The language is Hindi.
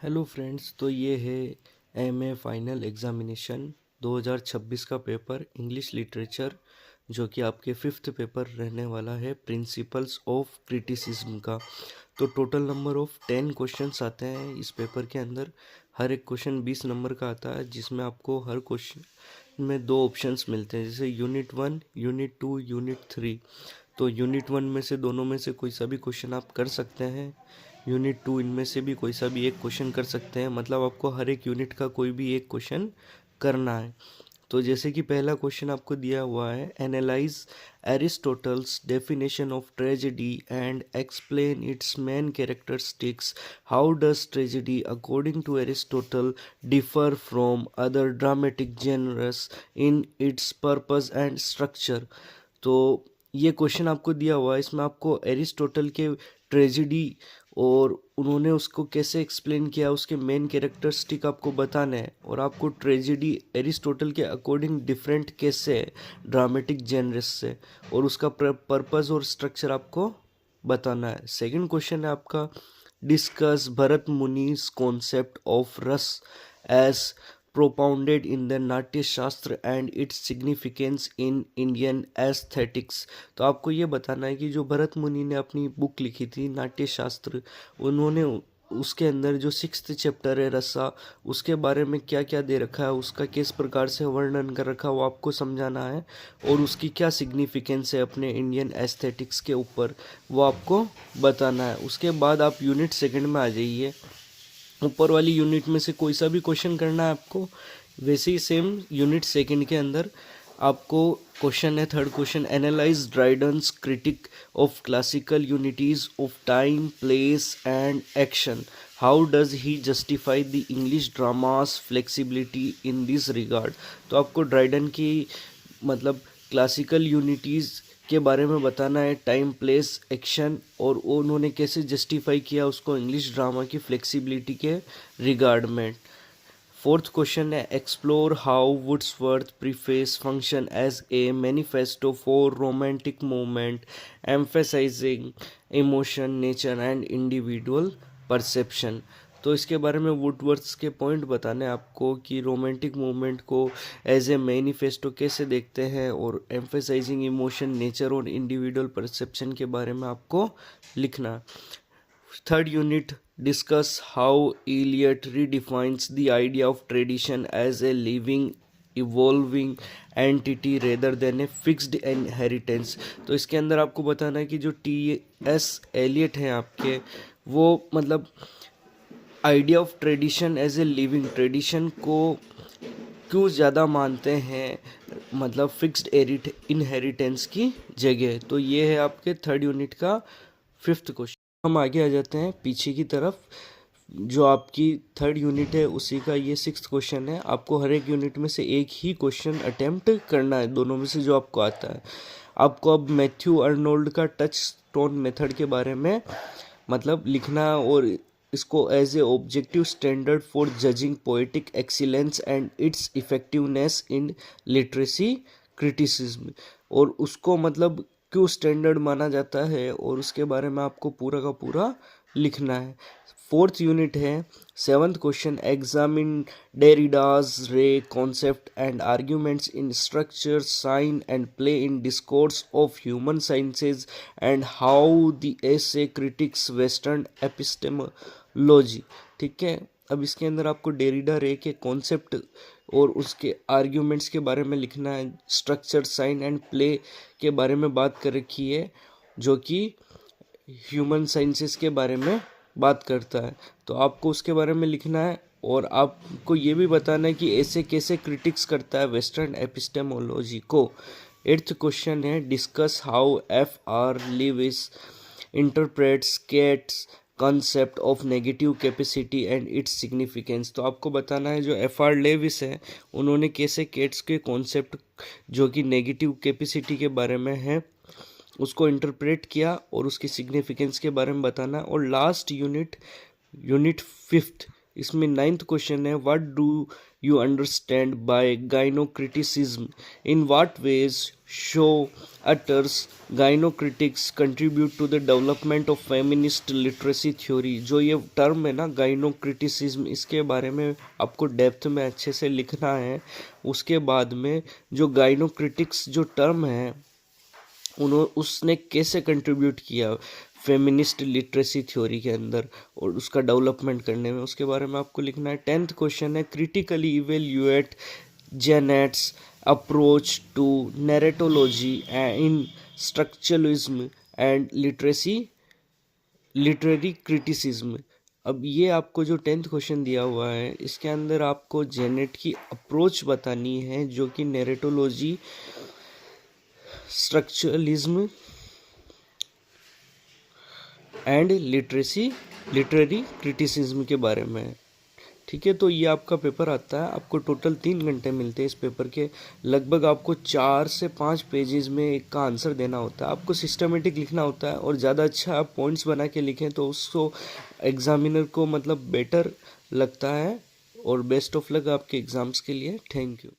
हेलो फ्रेंड्स, तो ये है एमए फाइनल एग्जामिनेशन 2026 का पेपर इंग्लिश लिटरेचर, जो कि आपके फिफ्थ पेपर रहने वाला है प्रिंसिपल्स ऑफ क्रिटिसिज्म का। तो टोटल नंबर ऑफ 10 क्वेश्चंस आते हैं इस पेपर के अंदर। हर एक क्वेश्चन 20 नंबर का आता है, जिसमें आपको हर क्वेश्चन में दो ऑप्शंस मिलते हैं, जैसे यूनिट 1, यूनिट 2, यूनिट 3। तो यूनिट 1 में से दोनों में से कोई सा भी क्वेश्चन आप कर सकते हैं। यूनिट 2 इनमें से भी कोई सा भी एक क्वेश्चन कर सकते हैं। मतलब आपको हर एक यूनिट का कोई भी एक क्वेश्चन करना है। तो जैसे कि पहला क्वेश्चन आपको दिया हुआ है, analyse Aristotle's definition of tragedy and explain its main characteristics. How does tragedy according to Aristotle differ from other dramatic genres in its purpose and structure. तो ये क्वेश्चन आपको दिया हुआ है, इसमें आपको एरिस्टोटल के ट्रेजेडी और उन्होंने उसको कैसे एक्सप्लेन किया, उसके मेन कैरेक्टरिस्टिक आपको बताना है, और आपको ट्रेजेडी एरिस्टोटल के अकॉर्डिंग डिफरेंट कैसे है ड्रामेटिक जेनरस से, और उसका पर्पस और स्ट्रक्चर आपको बताना है। सेकंड क्वेश्चन है आपका, डिस्कस भरत मुनि's कॉन्सेप्ट ऑफ रस एज propounded in the नाट्य शास्त्र and its significance in Indian aesthetics. तो आपको ये बताना है कि जो भरत मुनि ने अपनी बुक लिखी थी नाट्य शास्त्र, उन्होंने उसके अंदर जो 6th चैप्टर है रसा, उसके बारे में क्या क्या दे रखा है, उसका किस प्रकार से वर्णन कर रखा है, वो आपको समझाना है, और उसकी क्या सिग्निफिकेंस है अपने इंडियन एस्थेटिक्स के ऊपर, वो आपको बताना है। उसके बाद आप यूनिट सेकंड में आ जाइए। ऊपर वाली यूनिट में से कोई सा भी क्वेश्चन करना है आपको। वैसे ही सेम यूनिट सेकंड के अंदर आपको क्वेश्चन है, third question, analyse Dryden's critic of classical unities of time, place and action. How does he justify the English dramas flexibility in this regard. तो आपको ड्राइडन की मतलब क्लासिकल यूनिटीज़ के बारे में बताना है, टाइम, प्लेस, एक्शन, और उन्होंने कैसे जस्टिफाई किया उसको इंग्लिश ड्रामा की फ्लेक्सिबिलिटी के रिगार्ड में। फोर्थ क्वेश्चन है, explore how Wordsworth preface function as a manifesto for romantic movement emphasising emotion, nature and individual perception. तो इसके बारे में वुडवर्थ के पॉइंट बताने हैं आपको कि रोमांटिक मूवमेंट को एज ए मैनिफेस्टो कैसे देखते हैं, और एम्फेसाइजिंग इमोशन, नेचर और इंडिविजुअल परसेप्शन के बारे में आपको लिखना। Third unit, discuss how Eliot redefines the idea of tradition as a living evolving entity rather than a fixed inheritance. तो इसके अंदर आपको बताना है कि जो T.S. एलियट हैं आपके, वो मतलब idea of tradition as a living, tradition को क्यों ज़्यादा मानते हैं, मतलब फिक्स्ड इनहेरिटेंस की जगह। तो ये है आपके थर्ड यूनिट का फिफ्थ क्वेश्चन। हम आगे आ जाते हैं पीछे की तरफ। जो आपकी थर्ड यूनिट है उसी का ये सिक्स्थ क्वेश्चन है। आपको हर एक यूनिट में से एक ही क्वेश्चन अटेम्प्ट करना है, दोनों में से जो आपको आता है। आपको अब मैथ्यू अर्नोल्ड का टच स्टोन मेथड के बारे में मतलब लिखना, और इसको as a objective standard for judging poetic excellence and its effectiveness in literacy criticism, और उसको मतलब क्यों स्टैंडर्ड माना जाता है, और उसके बारे में आपको पूरा का पूरा लिखना है। फोर्थ यूनिट है, seventh question, examine Derrida's ray concept and arguments in structure, sign and play in discourse of human sciences and how the essay critiques western epistemology. ठीक है, अब इसके अंदर आपको डेरिडा रे के कॉन्सेप्ट और उसके आर्ग्यूमेंट्स के बारे में लिखना है। स्ट्रक्चर, साइन एंड प्ले के बारे में बात कर रखी है, जो कि ह्यूमन साइंसेस के बारे में बात करता है, तो आपको उसके बारे में लिखना है। और आपको ये भी बताना है कि ऐसे कैसे क्रिटिक्स करता है वेस्टर्न एपिस्टेमोलॉजी को। एट्थ क्वेश्चन है, discuss how F.R. Leavis interprets Keats concept of negative capacity and its significance. तो आपको बताना है जो F.R. लेविस है, उन्होंने कैसे केट्स के कॉन्सेप्ट जो कि नेगेटिव कैपेसिटी के बारे में है उसको इंटरप्रेट किया, और उसकी सिग्निफिकेंस के बारे में बताना। और लास्ट यूनिट, यूनिट फिफ्थ, इसमें 9th क्वेश्चन है, what do you understand by gynocriticism, in what ways Showalter's gynocritics contribute to the development of feminist literacy theory. जो ये टर्म है ना गाइनोक्रिटिसिज्म, इसके बारे में आपको डेप्थ में अच्छे से लिखना है। उसके बाद में जो गाइनोक्रिटिक्स जो टर्म है उसने कैसे कंट्रीब्यूट किया फेमिनिस्ट लिटरेसी थ्योरी के अंदर और उसका डेवलपमेंट करने में, उसके बारे में आपको लिखना है। 10th क्वेश्चन है, critically evaluate Genette's approach to narratology in structuralism and literary criticism. अब ये आपको जो 10th क्वेश्चन दिया हुआ है, इसके अंदर आपको जेनेट की अप्रोच बतानी है जो कि नैरेटोलॉजी, स्ट्रक्चरलिज्म एंड लिटरेरी क्रिटिसिज्म के बारे में है। ठीक है, तो ये आपका पेपर आता है। आपको टोटल 3 घंटे मिलते हैं इस पेपर के। लगभग आपको 4 से 5 पेजेस में एक का आंसर देना होता है। आपको सिस्टमेटिक लिखना होता है और ज़्यादा अच्छा आप पॉइंट्स बना के लिखें तो उसको एग्जामिनर को मतलब बेटर लगता है। और बेस्ट ऑफ लक आपके एग्ज़ाम्स के लिए। Thank you.